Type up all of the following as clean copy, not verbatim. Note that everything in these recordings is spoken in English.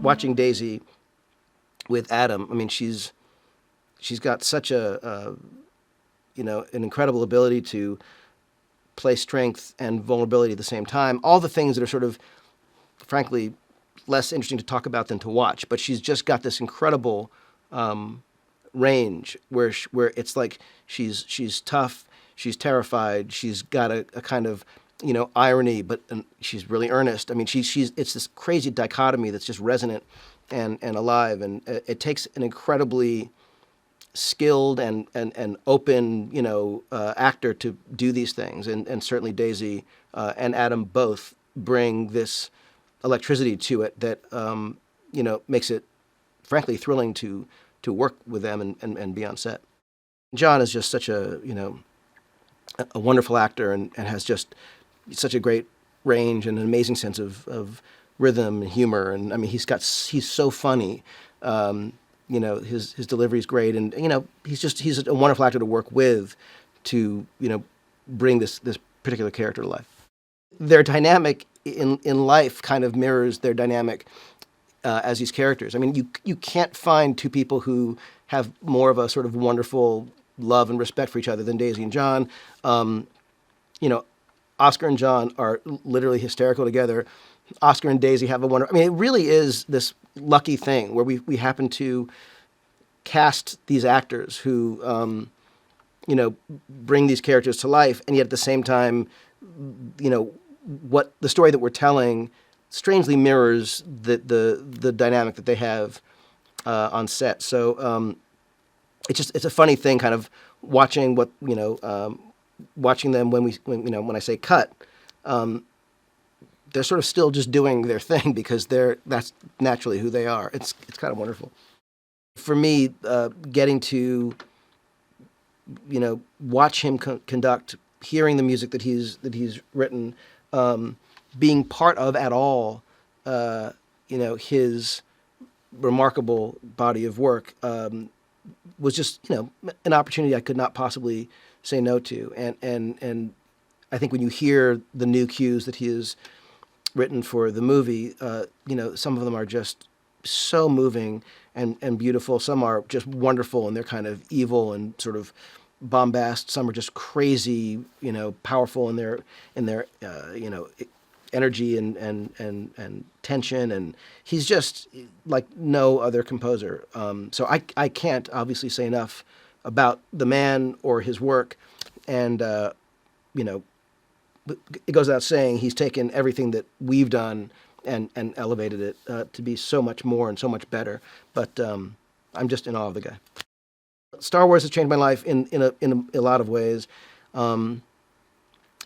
watching Daisy with Adam, I mean, she's got such a an incredible ability to play strength and vulnerability at the same time. All the things that are sort of, frankly, less interesting to talk about than to watch. But she's just got this incredible range where it's like she's tough, she's terrified, she's got a kind of irony, but she's really earnest. I mean, it's this crazy dichotomy that's just resonant and alive, and it takes an incredibly skilled and open actor to do these things, and certainly Daisy and Adam both bring this electricity to it that makes it frankly thrilling to work with them and be on set. John is just such a wonderful actor and has just such a great range and an amazing sense of rhythm and humor, and I mean he's so funny. His delivery is great, and he's a wonderful actor to work with to bring this particular character to life. Their dynamic in life kind of mirrors their dynamic as these characters. I mean, you can't find two people who have more of a sort of wonderful love and respect for each other than Daisy and John. Oscar and John are literally hysterical together. Oscar and Daisy have I mean, it really is this lucky thing where we happen to cast these actors who, bring these characters to life, and yet at the same time, what the story that we're telling strangely mirrors the dynamic that they have on set. So it's a funny thing, kind of watching watching them when I say cut. They're sort of still just doing their thing because that's naturally who they are. It's kind of wonderful. For me, getting to watch him conduct, hearing the music that he's written, being part of at all, his remarkable body of work was just an opportunity I could not possibly say no to. And I think when you hear the new cues that he has written for the movie, some of them are just so moving and beautiful. Some are just wonderful, and they're kind of evil and sort of bombast. Some are just crazy, powerful in their energy and tension. And he's just like no other composer. So I can't obviously say enough about the man or his work. And it goes without saying, he's taken everything that we've done and elevated it to be so much more and so much better. But I'm just in awe of the guy. Star Wars has changed my life in a lot of ways.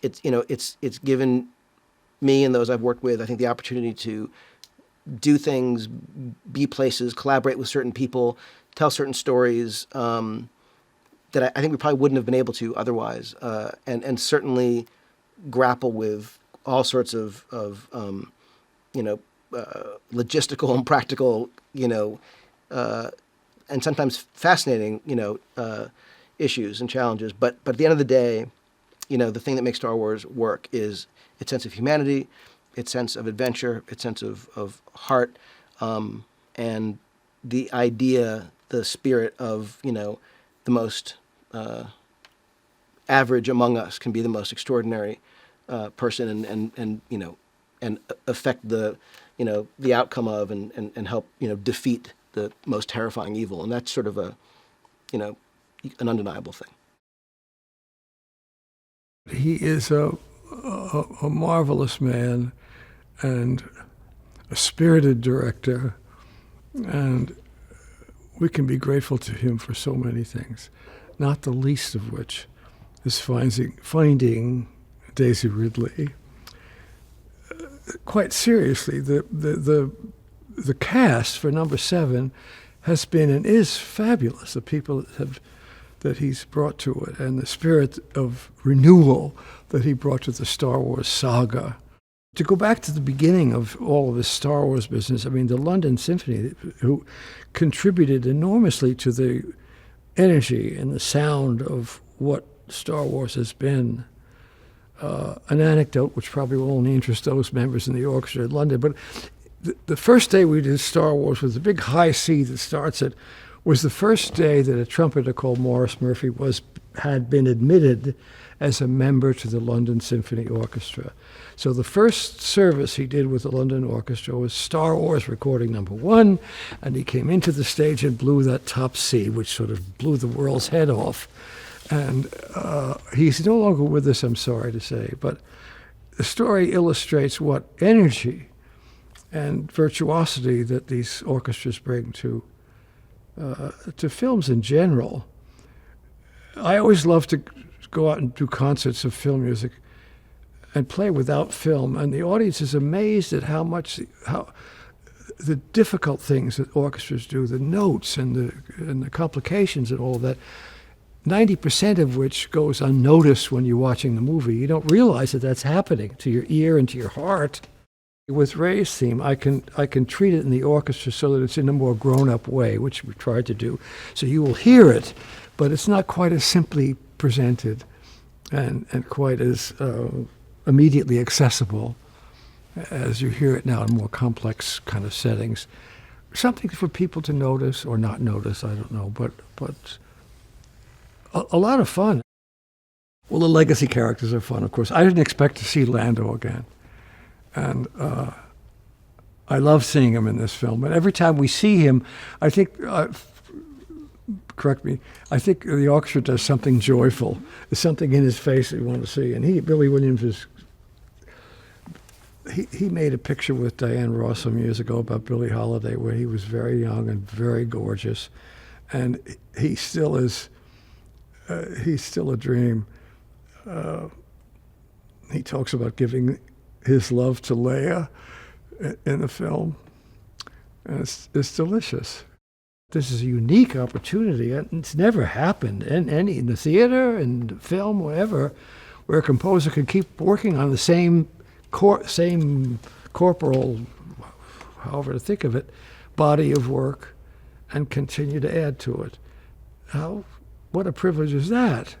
It's given me and those I've worked with, I think, the opportunity to do things, be places, collaborate with certain people, tell certain stories that I think we probably wouldn't have been able to otherwise, and certainly grapple with all sorts of logistical and practical, and sometimes fascinating, issues and challenges. But at the end of the day, the thing that makes Star Wars work is its sense of humanity, its sense of adventure, its sense of heart, and the idea, the spirit of, the most average among us can be the most extraordinary person, and affect the outcome of and help defeat the most terrifying evil. And that's sort of an undeniable thing. He is a marvelous man and a spirited director, and we can be grateful to him for so many things, not the least of which is finding Daisy Ridley. Quite seriously, the cast for number 7 has been and is fabulous. The people that he's brought to it, and the spirit of renewal that he brought to the Star Wars saga. To go back to the beginning of all of this Star Wars business, I mean, the London Symphony, who contributed enormously to the energy and the sound of what Star Wars has been. An anecdote which probably will only interest those members in the orchestra at London, but the first day we did Star Wars with the big high C that starts it was the first day that a trumpeter called Maurice Murphy had been admitted as a member to the London Symphony Orchestra. So the first service he did with the London Orchestra was Star Wars recording number 1, and he came into the stage and blew that top C, which sort of blew the world's head off. And he's no longer with us, I'm sorry to say, but the story illustrates what energy and virtuosity that these orchestras bring to films in general. I always love to go out and do concerts of film music and play without film, and the audience is amazed at how the difficult things that orchestras do, the notes and the complications and all of that, 90% of which goes unnoticed when you're watching the movie. You don't realize that that's happening to your ear and to your heart. With Ray's theme, I can treat it in the orchestra so that it's in a more grown-up way, which we tried to do. So you will hear it, but it's not quite as simply presented and quite as immediately accessible as you hear it now in more complex kind of settings. Something for people to notice or not notice, I don't know, but a lot of fun. Well, the legacy characters are fun, of course. I didn't expect to see Lando again. And I love seeing him in this film. And every time we see him, I think, correct me, I think the orchestra does something joyful. There's something in his face that you want to see. And Billy Williams is, he made a picture with Diane Ross some years ago about Billie Holiday where he was very young and very gorgeous. And he still is, he's still a dream. He talks about giving his love to Leia in the film, and it's delicious. This is a unique opportunity, and it's never happened in the theater and film, whatever, where a composer can keep working on the same corporal, however to think of it, body of work, and continue to add to it. What a privilege is that?